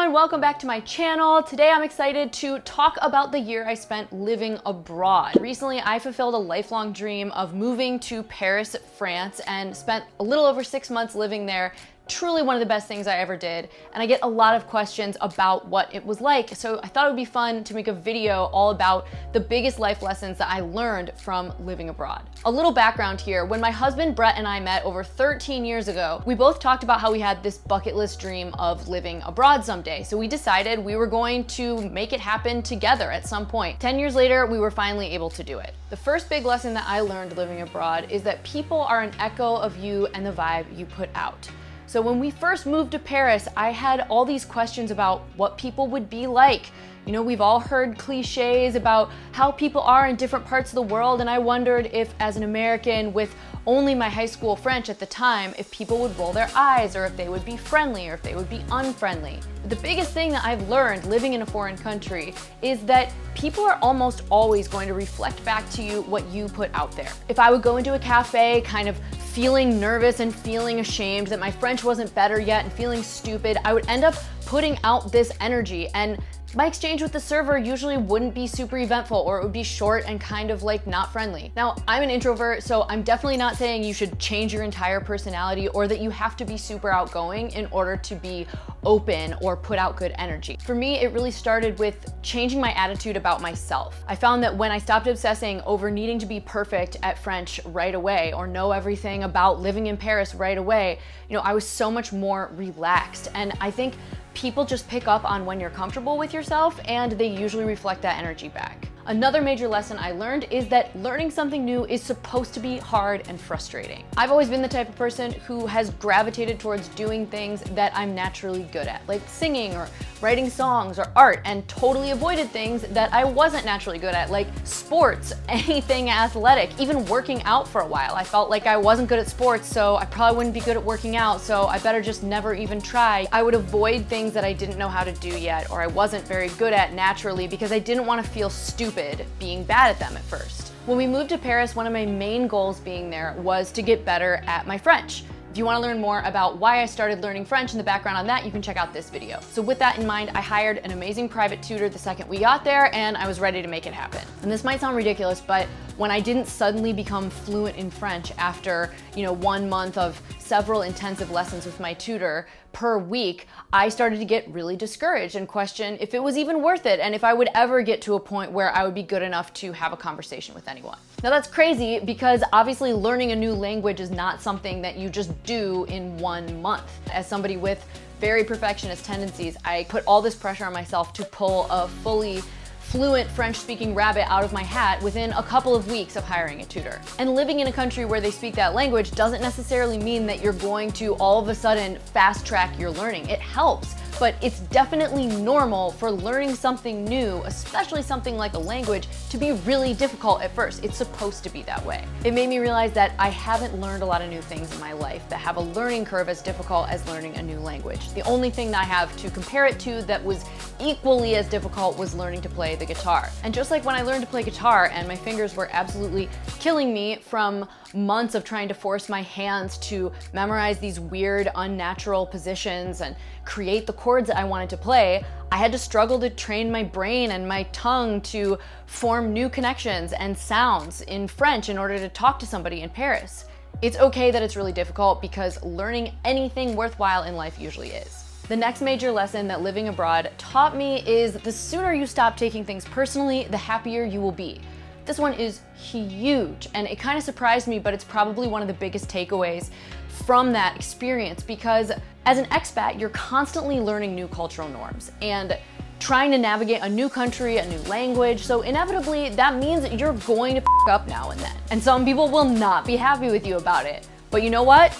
everyone, welcome back to my channel. Today I'm excited to talk about the year I spent living abroad. Recently, I fulfilled a lifelong dream of moving to Paris, France, and spent a little over 6 months living there. Truly one of the best things I ever did, and I get a lot of questions about what it was like, so I thought it would be fun to make a video all about the biggest life lessons that I learned from living abroad. A little background here: when my husband Brett and I met over 13 years ago, we both talked about how we had this bucket list dream of living abroad someday, so we decided we were going to make it happen together at some point. 10 years later, we were finally able to do it. The first big lesson that I learned living abroad is that people are an echo of you and the vibe you put out. So when we first moved to Paris, I had all these questions about what people would be like. You know, we've all heard cliches about how people are in different parts of the world, and I wondered if, as an American with only my high school French at the time, if people would roll their eyes, or if they would be friendly, or if they would be unfriendly. But the biggest thing that I've learned living in a foreign country is that people are almost always going to reflect back to you what you put out there. If I would go into a cafe kind of feeling nervous and feeling ashamed that my French wasn't better yet and feeling stupid, I would end up putting out this energy, and my exchange with the server usually wouldn't be super eventful, or it would be short and kind of like not friendly. Now, I'm an introvert, so I'm definitely not saying you should change your entire personality or that you have to be super outgoing in order to be open or put out good energy. For me, it really started with changing my attitude about myself. I found that when I stopped obsessing over needing to be perfect at French right away or know everything about living in Paris right away, I was so much more relaxed. And I think people just pick up on when you're comfortable with yourself, and they usually reflect that energy back. Another major lesson I learned is that learning something new is supposed to be hard and frustrating. I've always been the type of person who has gravitated towards doing things that I'm naturally good at, like singing or writing songs or art, and totally avoided things that I wasn't naturally good at, like sports, anything athletic, even working out for a while. I felt like I wasn't good at sports, so I probably wouldn't be good at working out, so I better just never even try. I would avoid things that I didn't know how to do yet, or I wasn't very good at naturally, because I didn't want to feel stupid being bad at them at first. When we moved to Paris, one of my main goals being there was to get better at my French. If you want to learn more about why I started learning French and the background on that, you can check out this video. So with that in mind, I hired an amazing private tutor the second we got there, and I was ready to make it happen. And this might sound ridiculous, but when I didn't suddenly become fluent in French after, 1 month of several intensive lessons with my tutor per week, I started to get really discouraged and question if it was even worth it, and if I would ever get to a point where I would be good enough to have a conversation with anyone. Now that's crazy, because obviously learning a new language is not something that you just do in 1 month. As somebody with very perfectionist tendencies, I put all this pressure on myself to pull a fully fluent French-speaking rabbit out of my hat within a couple of weeks of hiring a tutor. And living in a country where they speak that language doesn't necessarily mean that you're going to all of a sudden fast-track your learning. It helps, but it's definitely normal for learning something new, especially something like a language, to be really difficult at first. It's supposed to be that way. It made me realize that I haven't learned a lot of new things in my life that have a learning curve as difficult as learning a new language. The only thing that I have to compare it to that was equally as difficult was learning to play the guitar. And just like when I learned to play guitar and my fingers were absolutely killing me from months of trying to force my hands to memorize these weird, unnatural positions and create the chords that I wanted to play, I had to struggle to train my brain and my tongue to form new connections and sounds in French in order to talk to somebody in Paris. It's okay that it's really difficult, because learning anything worthwhile in life usually is. The next major lesson that living abroad taught me is the sooner you stop taking things personally, the happier you will be. This one is huge, and it kind of surprised me, but it's probably one of the biggest takeaways from that experience, because as an expat, you're constantly learning new cultural norms and trying to navigate a new country, a new language, so inevitably that means that you're going to f up now and then. And some people will not be happy with you about it. But you know what?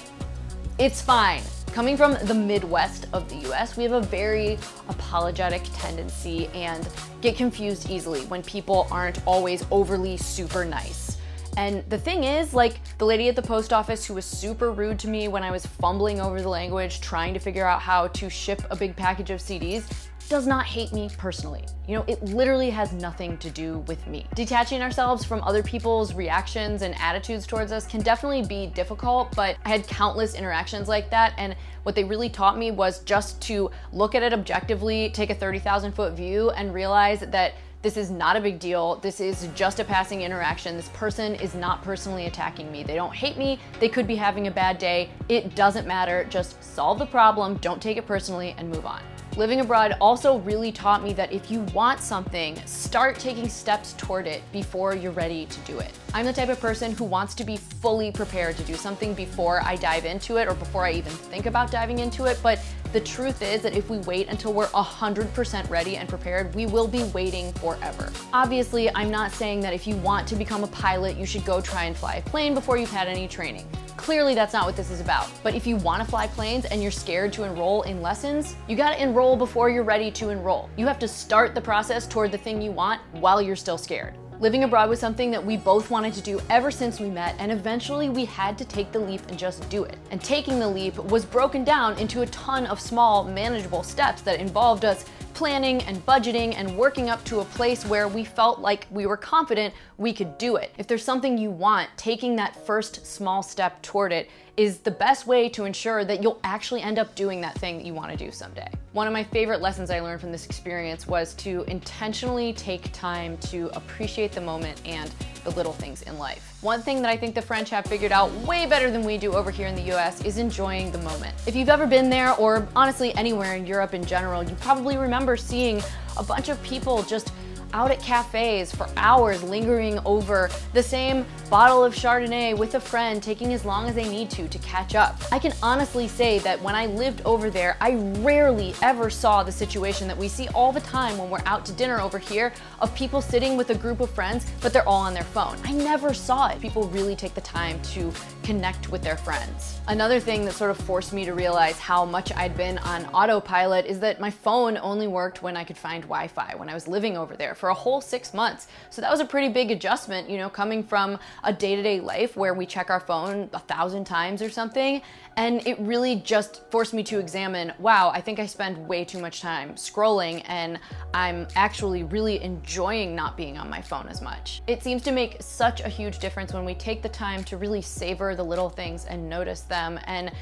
It's fine. Coming from the Midwest of the US, we have a very apologetic tendency and get confused easily when people aren't always overly super nice. And the thing is, like, the lady at the post office who was super rude to me when I was fumbling over the language trying to figure out how to ship a big package of CDs, does not hate me personally. You know, it literally has nothing to do with me. Detaching ourselves from other people's reactions and attitudes towards us can definitely be difficult, but I had countless interactions like that, and what they really taught me was just to look at it objectively, take a 30,000-foot view, and realize that this is not a big deal. This is just a passing interaction. This person is not personally attacking me. They don't hate me. They could be having a bad day. It doesn't matter. Just solve the problem, don't take it personally, and move on. Living abroad also really taught me that if you want something, start taking steps toward it before you're ready to do it. I'm the type of person who wants to be fully prepared to do something before I dive into it or before I even think about diving into it, but the truth is that if we wait until we're 100% ready and prepared, we will be waiting forever. Obviously, I'm not saying that if you want to become a pilot, you should go try and fly a plane before you've had any training. Clearly, that's not what this is about. But if you want to fly planes and you're scared to enroll in lessons, you gotta enroll before you're ready to enroll. You have to start the process toward the thing you want while you're still scared. Living abroad was something that we both wanted to do ever since we met, and eventually we had to take the leap and just do it. And taking the leap was broken down into a ton of small, manageable steps that involved us planning and budgeting and working up to a place where we felt like we were confident we could do it. If there's something you want, taking that first small step toward it is the best way to ensure that you'll actually end up doing that thing that you want to do someday. One of my favorite lessons I learned from this experience was to intentionally take time to appreciate the moment and the little things in life. One thing that I think the French have figured out way better than we do over here in the US is enjoying the moment. If you've ever been there, or honestly anywhere in Europe in general, you probably remember seeing a bunch of people just out at cafes for hours lingering over the same bottle of Chardonnay with a friend, taking as long as they need to catch up. I can honestly say that when I lived over there, I rarely ever saw the situation that we see all the time when we're out to dinner over here of people sitting with a group of friends, but they're all on their phone. I never saw it. People really take the time to connect with their friends. Another thing that sort of forced me to realize how much I'd been on autopilot is that my phone only worked when I could find Wi-Fi when I was living over there for a whole 6 months. So that was a pretty big adjustment, you know, coming from a day-to-day life where we check our phone 1,000 times or something. And it really just forced me to examine, wow, I think I spend way too much time scrolling and I'm actually really enjoying not being on my phone as much. It seems to make such a huge difference when we take the time to really savor the little things and notice them and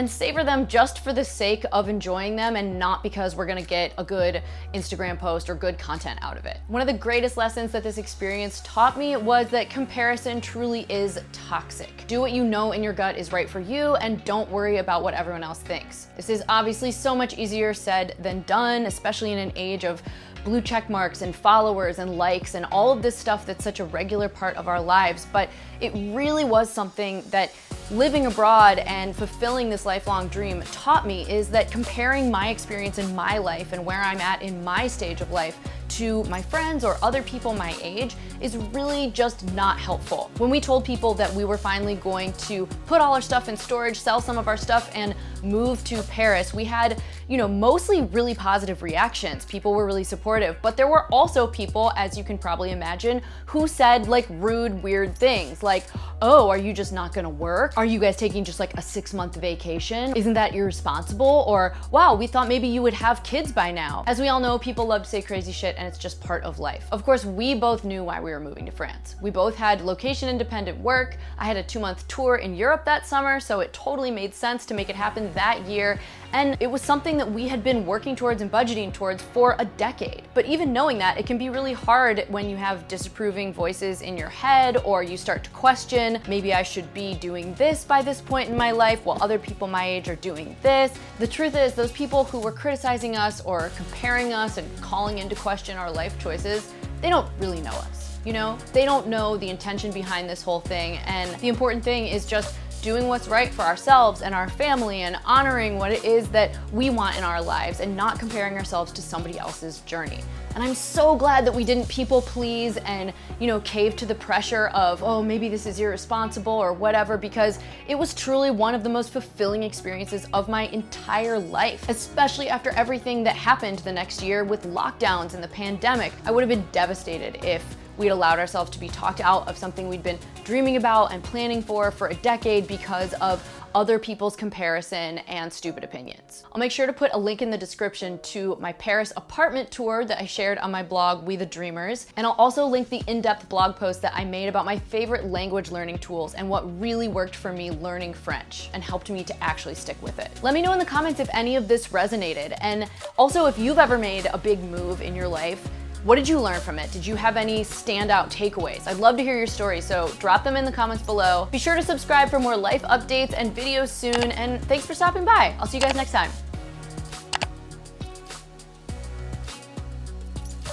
savor them just for the sake of enjoying them and not because we're gonna get a good Instagram post or good content out of it. One of the greatest lessons that this experience taught me was that comparison truly is toxic. Do what you know in your gut is right for you and don't worry about what everyone else thinks. This is obviously so much easier said than done, especially in an age of blue check marks and followers and likes and all of this stuff that's such a regular part of our lives, but it really was something that living abroad and fulfilling this lifelong dream taught me, is that comparing my experience in my life and where I'm at in my stage of life to my friends or other people my age is really just not helpful. When we told people that we were finally going to put all our stuff in storage, sell some of our stuff, and move to Paris, we had, you know, mostly really positive reactions. People were really supportive, but there were also people, as you can probably imagine, who said like rude, weird things like, oh, are you just not gonna work? Are you guys taking just like a 6-month vacation? Isn't that irresponsible? Or, wow, we thought maybe you would have kids by now. As we all know, people love to say crazy shit and it's just part of life. Of course, we both knew why we were moving to France. We both had location-independent work. I had a 2-month tour in Europe that summer, so it totally made sense to make it happen that year. And it was something that we had been working towards and budgeting towards for a decade. But even knowing that, it can be really hard when you have disapproving voices in your head, or you start to question, maybe I should be doing this by this point in my life while other people my age are doing this. The truth is, those people who were criticizing us or comparing us and calling into question our life choices, they don't really know us. You know, they don't know the intention behind this whole thing, and the important thing is just doing what's right for ourselves and our family and honoring what it is that we want in our lives and not comparing ourselves to somebody else's journey. And I'm so glad that we didn't people please and, you know, cave to the pressure of, oh, maybe this is irresponsible or whatever, because it was truly one of the most fulfilling experiences of my entire life, especially after everything that happened the next year with lockdowns and the pandemic. I would have been devastated if we'd allowed ourselves to be talked out of something we'd been dreaming about and planning for a decade because of other people's comparison and stupid opinions. I'll make sure to put a link in the description to my Paris apartment tour that I shared on my blog, We the Dreamers, and I'll also link the in-depth blog post that I made about my favorite language learning tools and what really worked for me learning French and helped me to actually stick with it. Let me know in the comments if any of this resonated, and also if you've ever made a big move in your life. What did you learn from it? Did you have any standout takeaways? I'd love to hear your stories, so drop them in the comments below. Be sure to subscribe for more life updates and videos soon, and thanks for stopping by. I'll see you guys next time.